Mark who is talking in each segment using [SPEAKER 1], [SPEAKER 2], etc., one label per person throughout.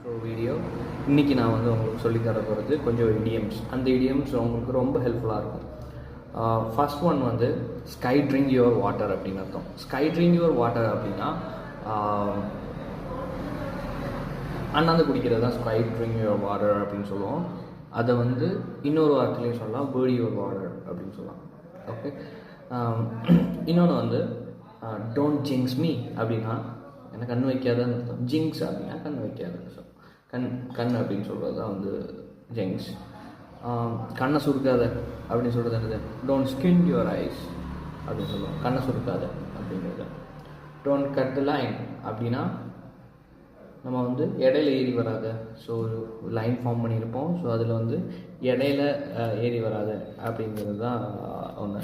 [SPEAKER 1] So video இன்றைக்கி நான் வந்து உங்களுக்கு சொல்லித்தர போகிறது கொஞ்சம் இடியம்ஸ். அந்த இடியம்ஸ் உங்களுக்கு ரொம்ப ஹெல்ப்ஃபுல்லாக இருக்கும். ஃபர்ஸ்ட் ஒன் வந்து ஸ்கை ட்ரிங்க் யுவர் வாட்டர் அப்படின்னு அர்த்தம். ஸ்கை ட்ரிங்க் யுவர் வாட்டர் அப்படின்னா அண்ணாந்து குடிக்கிறது தான் ஸ்கை ட்ரிங்க் யுவர் வாட்டர் அப்படின்னு சொல்லுவோம். அதை வந்து இன்னொரு வார்த்தையிலையும் சொல்லலாம், பேர்ட் யுவர் வாட்டர் அப்படின்னு சொல்லலாம். ஓகே. இன்னொன்று வந்து டோன்ட் ஜிங்ஸ் மீ அப்படின்னா எனக்கு கண் வைக்காதன்னு அர்த்தம். ஜிங்ஸ் அப்படின்னா கண் வைக்காது. ஸோ கண் அப்படின்னு சொல்கிறது தான் வந்து ஜிங்ஸ். கண்ணை சுருக்காத அப்படின்னு சொல்கிறது என்னது? டோன்ட் ஸ்கின் யுவர் ஐஸ் அப்படின்னு சொல்லுவோம். கண்ணை சுருக்காத அப்படிங்கிறது. டோன்ட் கட் த லைன் அப்படின்னா நம்ம வந்து இடையில ஏறி வராத. ஸோ ஒரு லைன் ஃபார்ம் பண்ணியிருப்போம். ஸோ அதில் வந்து இடையில ஏறி வராத அப்படிங்கிறது தான் ஒன்று.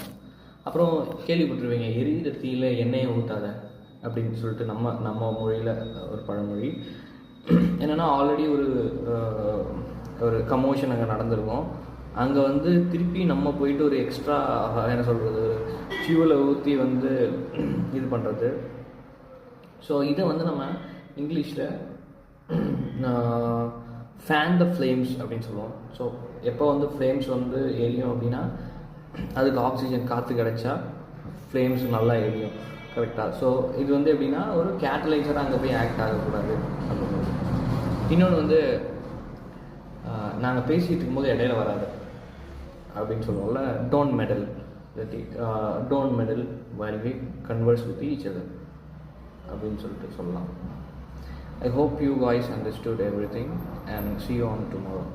[SPEAKER 1] அப்புறம் கேள்விப்பட்டிருவீங்க, எரியிற தீயில எண்ணெயை ஊற்றாத அப்படின்னு சொல்லிட்டு நம்ம மொழியில் ஒரு பழமொழி. என்னென்னா ஆல்ரெடி ஒரு கமோஷன் அங்கே நடந்திருக்கும். அங்கே வந்து திருப்பி நம்ம போயிட்டு ஒரு எக்ஸ்ட்ரா என்ன சொல்கிறது, ஃபியூலை ஊற்றி வந்து இது பண்ணுறது. ஸோ இதை வந்து நம்ம இங்கிலீஷில் ஃபேன் த ஃப்ளேம்ஸ் அப்படின்னு சொல்லுவோம். ஸோ எப்போ வந்து ஃப்ளேம்ஸ் வந்து எரியும் அப்படின்னா அதுக்கு ஆக்சிஜன் காற்று கிடைச்சா ஃப்ளேம்ஸ் நல்லா எரியும். கரெக்டாக. ஸோ இது வந்து எப்படின்னா ஒரு கேட்டலைசராக அங்கே போய் ஆக்ட் ஆகக்கூடாது அப்படின்னு. இன்னொன்று வந்து நாங்கள் பேசிகிட்டு இருக்கும்போது இடையில வராது அப்படின்னு சொல்லுவோம்ல. Don't medal while we converse with each other அப்படின்னு சொல்லிட்டு சொல்லலாம். I hope you guys understood everything and see you on tomorrow.